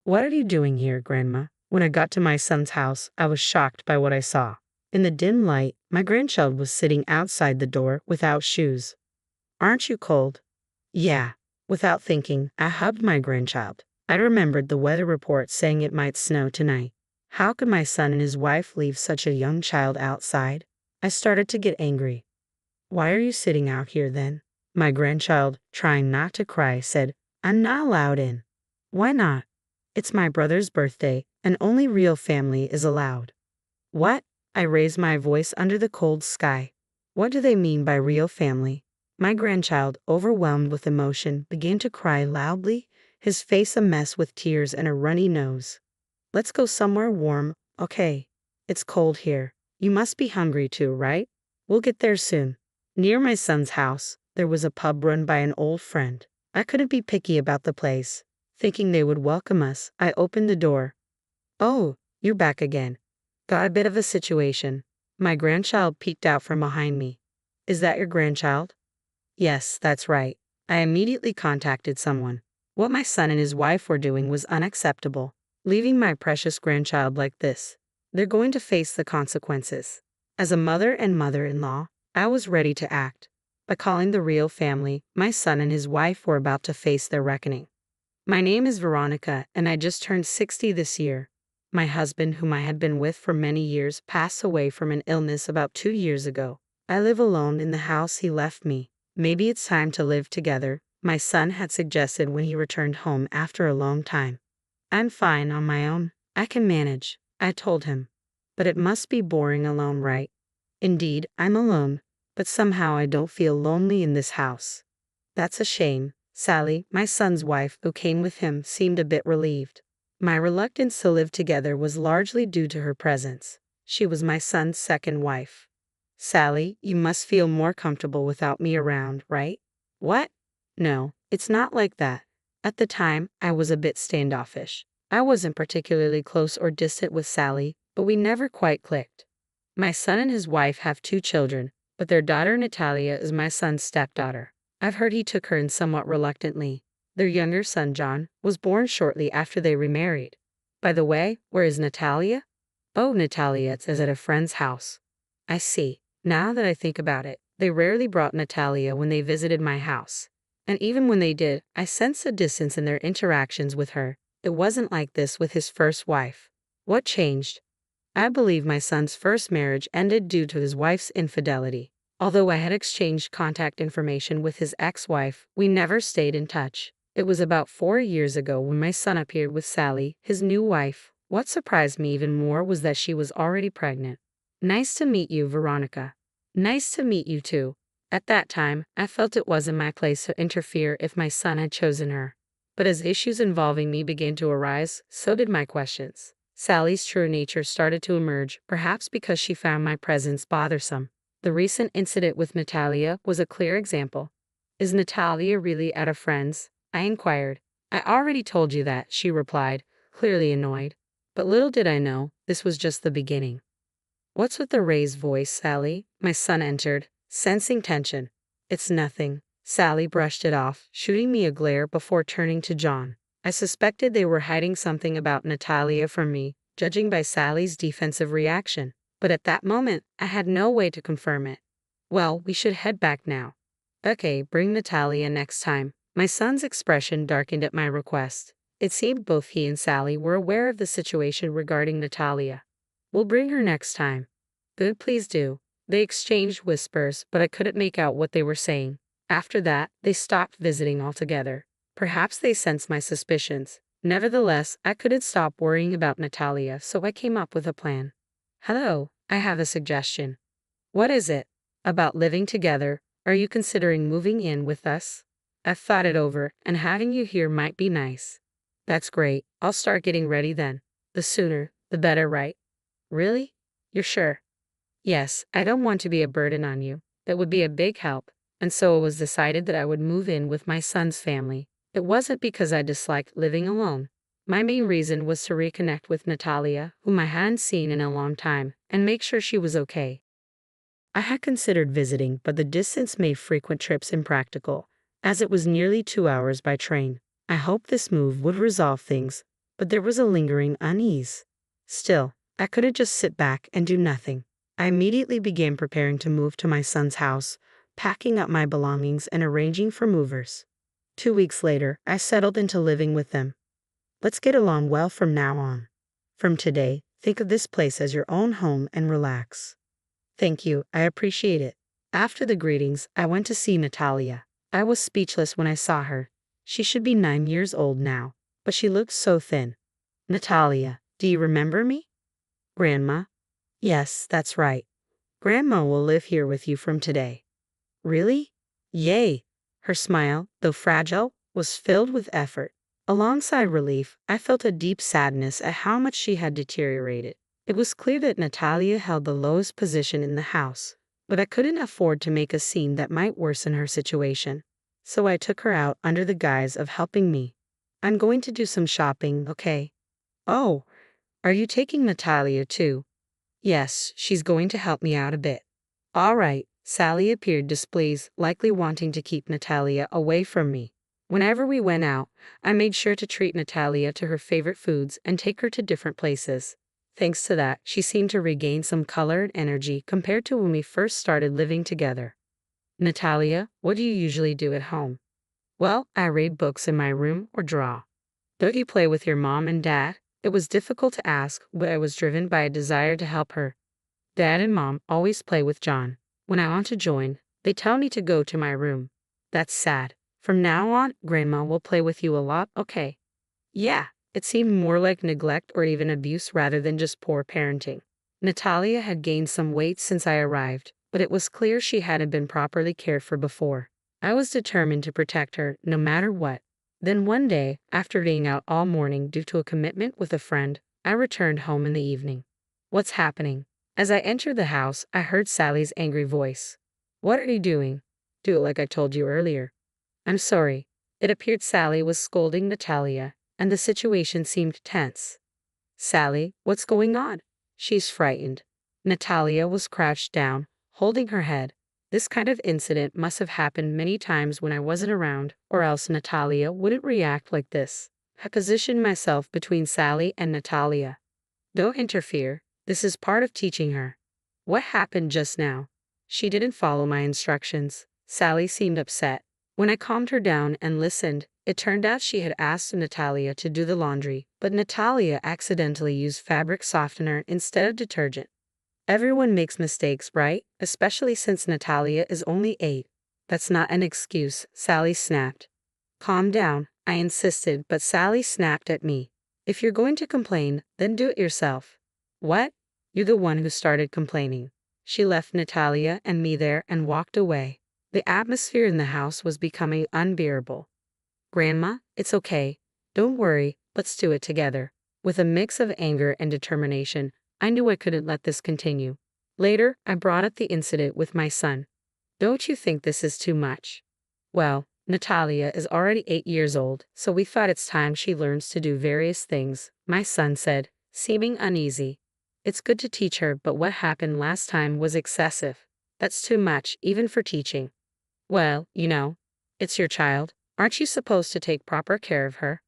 What are you doing here, Grandma? When I got to my son's house, I was shocked by what I saw. In the dim light, my grandchild was sitting outside the door without shoes. Aren't you cold? Yeah. Without thinking, I hugged my grandchild. I remembered the weather report saying it might snow tonight. How could my son and his wife leave such a young child outside? I started to get angry. Why are you sitting out here then? My grandchild, trying not to cry, said, I'm not allowed in. Why not? It's my brother's birthday, and only real family is allowed. What? I raised my voice under the cold sky. What do they mean by real family? My grandchild, overwhelmed with emotion, began to cry loudly, his face a mess with tears and a runny nose. Let's go somewhere warm, okay? It's cold here. You must be hungry too, right? We'll get there soon. Near my son's house, there was a pub run by an old friend. I couldn't be picky about the place. Thinking they would welcome us, I opened the door. Oh, you're back again. Got a bit of a situation. My grandchild peeked out from behind me. Is that your grandchild? Yes, that's right. I immediately contacted someone. What my son and his wife were doing was unacceptable. Leaving my precious grandchild like this. They're going to face the consequences. As a mother and mother-in-law, I was ready to act. By calling the real family, my son and his wife were about to face their reckoning. My name is Veronica, and I just turned 60 this year. My husband, whom I had been with for many years, passed away from an illness about 2 years ago. I live alone in the house he left me. Maybe it's time to live together, my son had suggested when he returned home after a long time. I'm fine on my own. I can manage, I told him. But it must be boring alone, right? Indeed, I'm alone, but somehow I don't feel lonely in this house. That's a shame. Sally, my son's wife, who came with him, seemed a bit relieved. My reluctance to live together was largely due to her presence. She was my son's second wife. Sally, you must feel more comfortable without me around, right? What? No, it's not like that. At the time, I was a bit standoffish. I wasn't particularly close or distant with Sally, but we never quite clicked. My son and his wife have 2 children, but their daughter Natalia is my son's stepdaughter. I've heard he took her in somewhat reluctantly. Their younger son, John, was born shortly after they remarried. By the way, where is Natalia? Oh, Natalia is at a friend's house. I see. Now that I think about it, they rarely brought Natalia when they visited my house. And even when they did, I sensed a distance in their interactions with her. It wasn't like this with his first wife. What changed? I believe my son's first marriage ended due to his wife's infidelity. Although I had exchanged contact information with his ex-wife, we never stayed in touch. It was about 4 years ago when my son appeared with Sally, his new wife. What surprised me even more was that she was already pregnant. Nice to meet you, Veronica. Nice to meet you too. At that time, I felt it wasn't my place to interfere if my son had chosen her. But as issues involving me began to arise, so did my questions. Sally's true nature started to emerge, perhaps because she found my presence bothersome. The recent incident with Natalia was a clear example. Is Natalia really at a friend's? I inquired. I already told you that, she replied, clearly annoyed. But little did I know, this was just the beginning. What's with the raised voice, Sally? My son entered, sensing tension. It's nothing. Sally brushed it off, shooting me a glare before turning to John. I suspected they were hiding something about Natalia from me, judging by Sally's defensive reaction. But at that moment, I had no way to confirm it. Well, we should head back now. Okay, bring Natalia next time. My son's expression darkened at my request. It seemed both he and Sally were aware of the situation regarding Natalia. We'll bring her next time. Good, please do. They exchanged whispers, but I couldn't make out what they were saying. After that, they stopped visiting altogether. Perhaps they sensed my suspicions. Nevertheless, I couldn't stop worrying about Natalia, so I came up with a plan. Hello, I have a suggestion. What is it? About living together. Are you considering moving in with us? I've thought it over, and having you here might be nice. That's great. I'll start getting ready then. The sooner, the better, right? Really? You're sure? Yes, I don't want to be a burden on you. That would be a big help. And so it was decided that I would move in with my son's family. It wasn't because I disliked living alone. My main reason was to reconnect with Natalia, whom I hadn't seen in a long time, and make sure she was okay. I had considered visiting, but the distance made frequent trips impractical, as it was nearly 2 hours by train. I hoped this move would resolve things, but there was a lingering unease. Still, I couldn't just sit back and do nothing. I immediately began preparing to move to my son's house, packing up my belongings and arranging for movers. 2 weeks later, I settled into living with them. Let's get along well from now on. From today, think of this place as your own home and relax. Thank you, I appreciate it. After the greetings, I went to see Natalia. I was speechless when I saw her. She should be 9 years old now, but she looked so thin. Natalia, do you remember me? Grandma? Yes, that's right. Grandma will live here with you from today. Really? Yay! Her smile, though fragile, was filled with effort. Alongside relief, I felt a deep sadness at how much she had deteriorated. It was clear that Natalia held the lowest position in the house, but I couldn't afford to make a scene that might worsen her situation. So I took her out under the guise of helping me. I'm going to do some shopping, okay? Oh, are you taking Natalia too? Yes, she's going to help me out a bit. All right, Sally appeared displeased, likely wanting to keep Natalia away from me. Whenever we went out, I made sure to treat Natalia to her favorite foods and take her to different places. Thanks to that, she seemed to regain some color and energy compared to when we first started living together. Natalia, what do you usually do at home? Well, I read books in my room or draw. Don't you play with your mom and dad? It was difficult to ask, but I was driven by a desire to help her. Dad and Mom always play with John. When I want to join, they tell me to go to my room. That's sad. From now on, Grandma will play with you a lot, okay? Yeah, it seemed more like neglect or even abuse rather than just poor parenting. Natalia had gained some weight since I arrived, but it was clear she hadn't been properly cared for before. I was determined to protect her no matter what. Then one day, after being out all morning due to a commitment with a friend, I returned home in the evening. What's happening? As I entered the house, I heard Sally's angry voice. What are you doing? Do it like I told you earlier. I'm sorry. It appeared Sally was scolding Natalia, and the situation seemed tense. Sally, what's going on? She's frightened. Natalia was crouched down, holding her head. This kind of incident must have happened many times when I wasn't around, or else Natalia wouldn't react like this. I positioned myself between Sally and Natalia. Don't interfere. This is part of teaching her. What happened just now? She didn't follow my instructions. Sally seemed upset. When I calmed her down and listened, it turned out she had asked Natalia to do the laundry, but Natalia accidentally used fabric softener instead of detergent. Everyone makes mistakes, right? Especially since Natalia is only 8. That's not an excuse, Sally snapped. Calm down, I insisted, but Sally snapped at me. If you're going to complain, then do it yourself. What? You're the one who started complaining. She left Natalia and me there and walked away. The atmosphere in the house was becoming unbearable. Grandma, it's okay. Don't worry, let's do it together. With a mix of anger and determination, I knew I couldn't let this continue. Later, I brought up the incident with my son. Don't you think this is too much? Well, Natalia is already 8 years old, so we thought it's time she learns to do various things, my son said, seeming uneasy. It's good to teach her, but what happened last time was excessive. That's too much, even for teaching. Well, it's your child. Aren't you supposed to take proper care of her?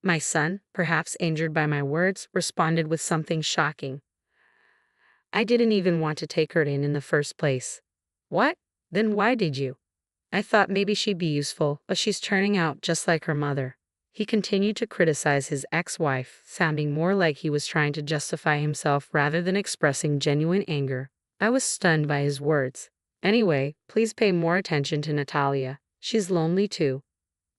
My son, perhaps injured by my words, responded with something shocking. I didn't even want to take her in the first place. What? Then why did you? I thought maybe she'd be useful, but she's turning out just like her mother. He continued to criticize his ex-wife, sounding more like he was trying to justify himself rather than expressing genuine anger. I was stunned by his words. Anyway, please pay more attention to Natalia. She's lonely too.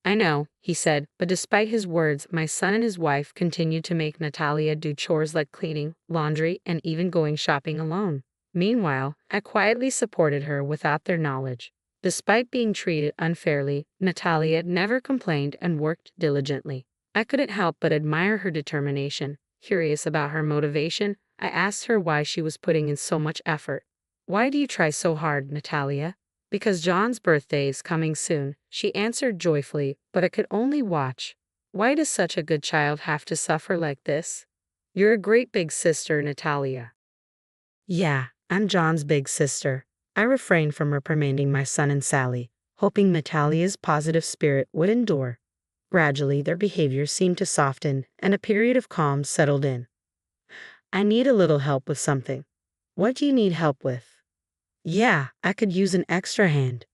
I know, he said, but despite his words, my son and his wife continued to make Natalia do chores like cleaning, laundry, and even going shopping alone. Meanwhile, I quietly supported her without their knowledge. Despite being treated unfairly, Natalia never complained and worked diligently. I couldn't help but admire her determination. Curious about her motivation, I asked her why she was putting in so much effort. Why do you try so hard, Natalia? Because John's birthday is coming soon, she answered joyfully, but I could only watch. Why does such a good child have to suffer like this? You're a great big sister, Natalia. Yeah, I'm John's big sister. I refrained from reprimanding my son and Sally, hoping Natalia's positive spirit would endure. Gradually, their behavior seemed to soften, and a period of calm settled in. I need a little help with something. What do you need help with? Yeah, I could use an extra hand.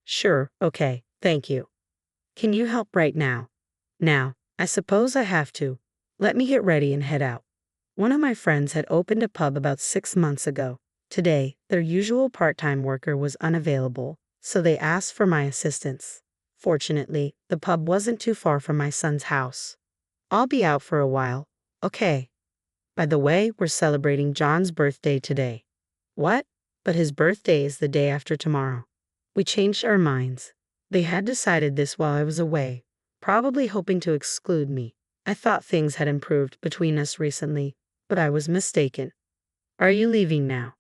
Sure, okay, thank you. Can you help right now? Now, I suppose I have to. Let me get ready and head out. One of my friends had opened a pub about 6 months ago. Today, their usual part-time worker was unavailable, so they asked for my assistance. Fortunately, the pub wasn't too far from my son's house. I'll be out for a while. Okay. By the way, we're celebrating John's birthday today. What? But his birthday is the day after tomorrow. We changed our minds. They had decided this while I was away, probably hoping to exclude me. I thought things had improved between us recently, but I was mistaken. Are you leaving now?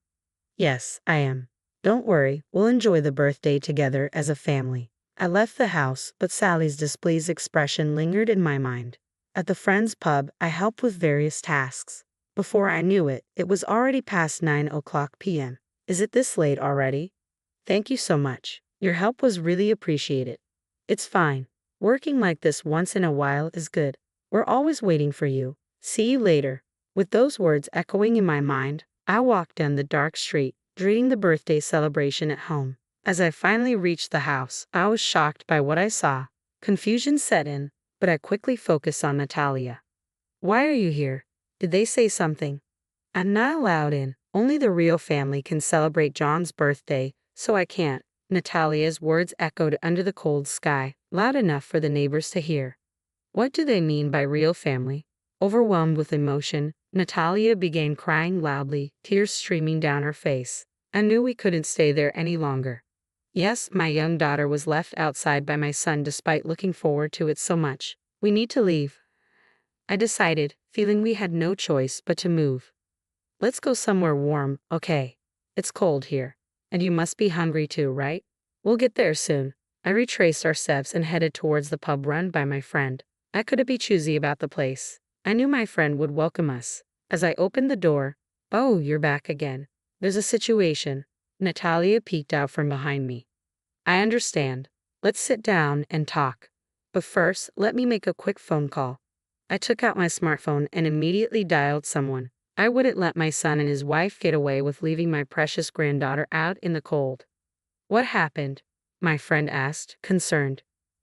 Yes, I am. Don't worry, we'll enjoy the birthday together as a family. I left the house, but Sally's displeased expression lingered in my mind. At the friend's pub, I helped with various tasks. Before I knew it, it was already past 9 p.m. Is it this late already? Thank you so much. Your help was really appreciated. It's fine. Working like this once in a while is good. We're always waiting for you. See you later. With those words echoing in my mind, I walked down the dark street, dreading the birthday celebration at home. As I finally reached the house, I was shocked by what I saw. Confusion set in, but I quickly focused on Natalia. Why are you here? Did they say something? I'm not allowed in. Only the real family can celebrate John's birthday, so I can't. Natalia's words echoed under the cold sky, loud enough for the neighbors to hear. What do they mean by real family? Overwhelmed with emotion, Natalia began crying loudly, tears streaming down her face. I knew we couldn't stay there any longer. Yes, my young daughter was left outside by my son despite looking forward to it so much. We need to leave. I decided, feeling we had no choice but to move. Let's go somewhere warm, okay? It's cold here. And you must be hungry too, right? We'll get there soon. I retraced our steps and headed towards the pub run by my friend. I couldn't be choosy about the place. I knew my friend would welcome us. As I opened the door, "Oh, you're back again. There's a situation." Natalia peeked out from behind me. "I understand. Let's sit down and talk. But first, let me make a quick phone call." I took out my smartphone and immediately dialed someone. I wouldn't let my son and his wife get away with leaving my precious granddaughter out in the cold. "What happened?" my friend asked, concerned.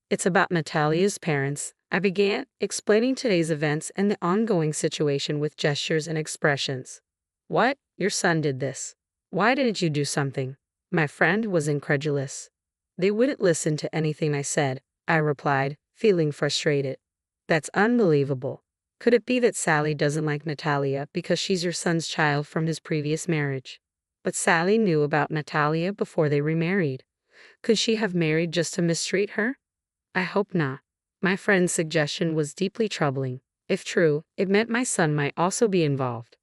"It's about Natalia's parents." I began, explaining today's events and the ongoing situation with gestures and expressions. "What? Your son did this? Why didn't you do something?" My friend was incredulous. "They wouldn't listen to anything I said," I replied, feeling frustrated. "That's unbelievable. Could it be that Sally doesn't like Natalia because she's your son's child from his previous marriage? But Sally knew about Natalia before they remarried. Could she have married just to mistreat her? I hope not." My friend's suggestion was deeply troubling. If true, it meant my son might also be involved.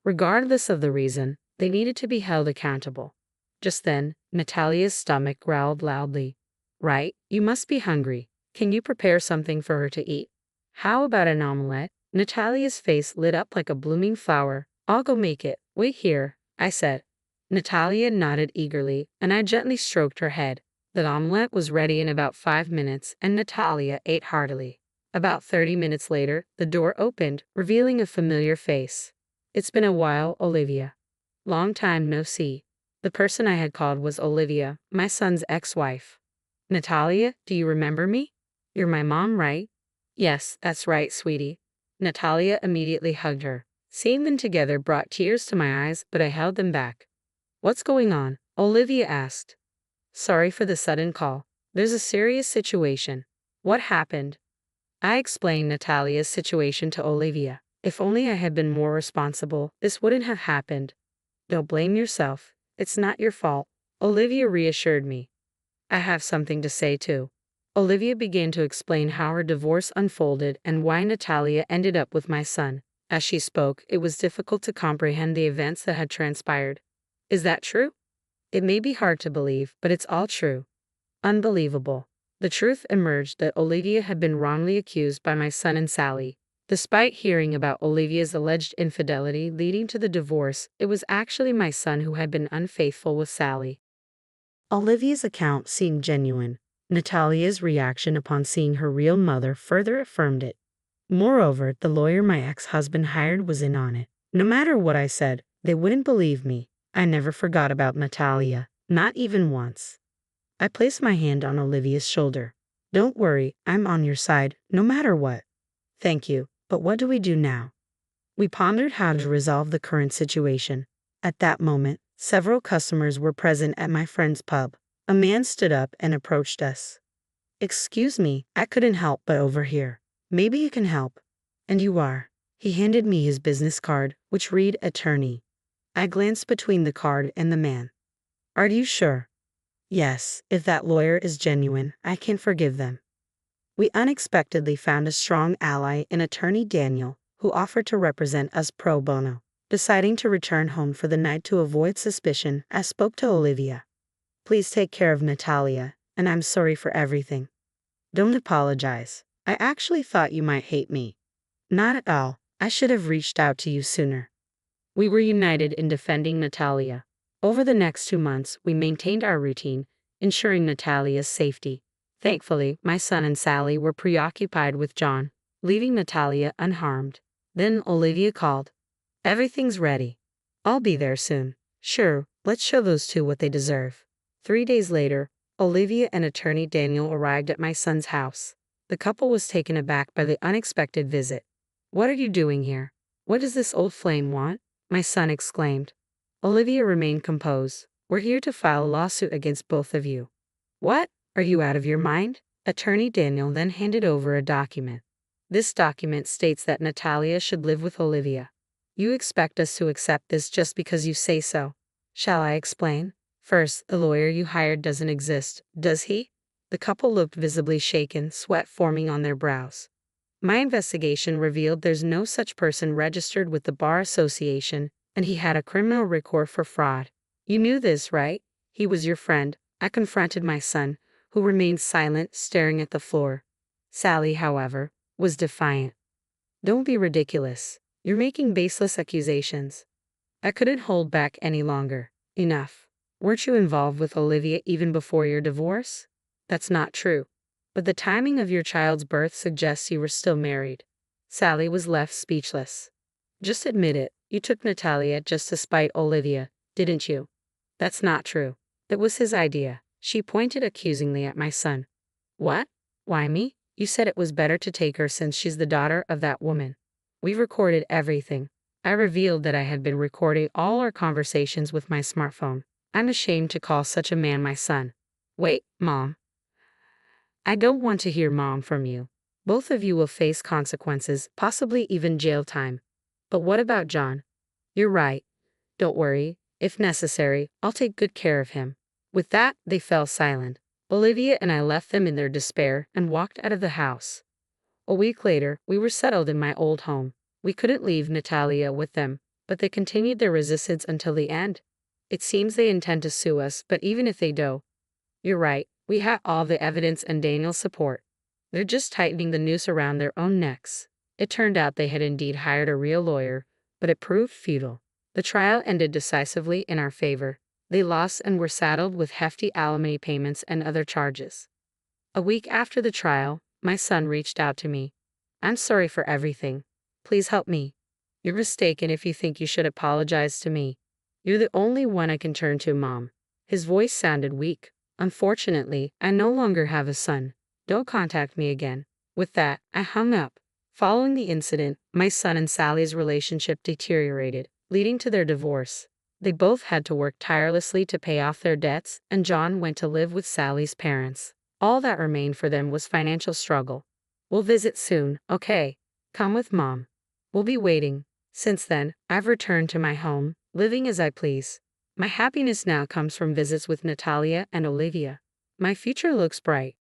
Regardless of the reason, they needed to be held accountable. Just then, Natalia's stomach growled loudly. "Right, you must be hungry. Can you prepare something for her to eat? How about an omelette?" Natalia's face lit up like a blooming flower. "I'll go make it. Wait here," I said. Natalia nodded eagerly, and I gently stroked her head. The omelette was ready in about 5 minutes, and Natalia ate heartily. About 30 minutes later, the door opened, revealing a familiar face. "It's been a while, Olivia. Long time no see." The person I had called was Olivia, my son's ex-wife. "Natalia, do you remember me? You're my mom, right?" "Yes, that's right, sweetie." Natalia immediately hugged her. Seeing them together brought tears to my eyes, but I held them back. "What's going on?" Olivia asked. "Sorry for the sudden call. There's a serious situation." "What happened?" I explained Natalia's situation to Olivia. "If only I had been more responsible, this wouldn't have happened." "Don't blame yourself. It's not your fault," Olivia reassured me. "I have something to say too." Olivia began to explain how her divorce unfolded and why Natalia ended up with my son. As she spoke, it was difficult to comprehend the events that had transpired. "Is that true?" "It may be hard to believe, but it's all true." Unbelievable. The truth emerged that Olivia had been wrongly accused by my son and Sally. Despite hearing about Olivia's alleged infidelity leading to the divorce, it was actually my son who had been unfaithful with Sally. Olivia's account seemed genuine. Natalia's reaction upon seeing her real mother further affirmed it. Moreover, the lawyer my ex-husband hired was in on it. No matter what I said, they wouldn't believe me. I never forgot about Natalia, not even once. I placed my hand on Olivia's shoulder. Don't worry, I'm on your side, no matter what. Thank you, but what do we do now? We pondered how to resolve the current situation. At that moment, several customers were present at my friend's pub. A man stood up and approached us. Excuse me, I couldn't help but overhear. Maybe you can help. And you are. He handed me his business card, which read attorney. I glanced between the card and the man. Are you sure? Yes, if that lawyer is genuine, I can forgive them. We unexpectedly found a strong ally in attorney Daniel, who offered to represent us pro bono. Deciding to return home for the night to avoid suspicion, I spoke to Olivia. Please take care of Natalia, and I'm sorry for everything. Don't apologize. I actually thought you might hate me. Not at all. I should have reached out to you sooner. We were united in defending Natalia. Over the next 2 months, we maintained our routine, ensuring Natalia's safety. Thankfully, my son and Sally were preoccupied with John, leaving Natalia unharmed. Then Olivia called. Everything's ready. I'll be there soon. Sure, let's show those two what they deserve. 3 days later, Olivia and attorney Daniel arrived at my son's house. The couple was taken aback by the unexpected visit. What are you doing here? What does this old flame want? My son exclaimed. Olivia remained composed. We're here to file a lawsuit against both of you. What? Are you out of your mind? Attorney Daniel then handed over a document. This document states that Natalia should live with Olivia. You expect us to accept this just because you say so. Shall I explain? First, the lawyer you hired doesn't exist, does he? The couple looked visibly shaken, sweat forming on their brows. My investigation revealed there's no such person registered with the Bar Association, and he had a criminal record for fraud. You knew this, right? He was your friend. I confronted my son, who remained silent, staring at the floor. Sally, however, was defiant. Don't be ridiculous. You're making baseless accusations. I couldn't hold back any longer. Enough. Weren't you involved with Olivia even before your divorce? That's not true. But the timing of your child's birth suggests you were still married. Sally was left speechless. Just admit it. You took Natalia just to spite Olivia, didn't you? That's not true. That was his idea. She pointed accusingly at my son. What? Why me? You said it was better to take her since she's the daughter of that woman. We recorded everything. I revealed that I had been recording all our conversations with my smartphone. I'm ashamed to call such a man my son. Wait, Mom. I don't want to hear Mom from you. Both of you will face consequences, possibly even jail time. But what about John? You're right. Don't worry. If necessary, I'll take good care of him. With that, they fell silent. Olivia and I left them in their despair and walked out of the house. A week later, we were settled in my old home. We couldn't leave Natalia with them, but they continued their resistance until the end. It seems they intend to sue us, but even if they do, you're right, we had all the evidence and Daniel's support. They're just tightening the noose around their own necks. It turned out they had indeed hired a real lawyer, but it proved futile. The trial ended decisively in our favor. They lost and were saddled with hefty alimony payments and other charges. A week after the trial, my son reached out to me. I'm sorry for everything. Please help me. You're mistaken if you think you should apologize to me. You're the only one I can turn to, Mom. His voice sounded weak. Unfortunately, I no longer have a son. Don't contact me again. With that, I hung up. Following the incident, my son and Sally's relationship deteriorated, leading to their divorce. They both had to work tirelessly to pay off their debts, and John went to live with Sally's parents. All that remained for them was financial struggle. We'll visit soon, okay? Come with Mom. We'll be waiting. Since then, I've returned to my home, living as I please. My happiness now comes from visits with Natalia and Olivia. My future looks bright.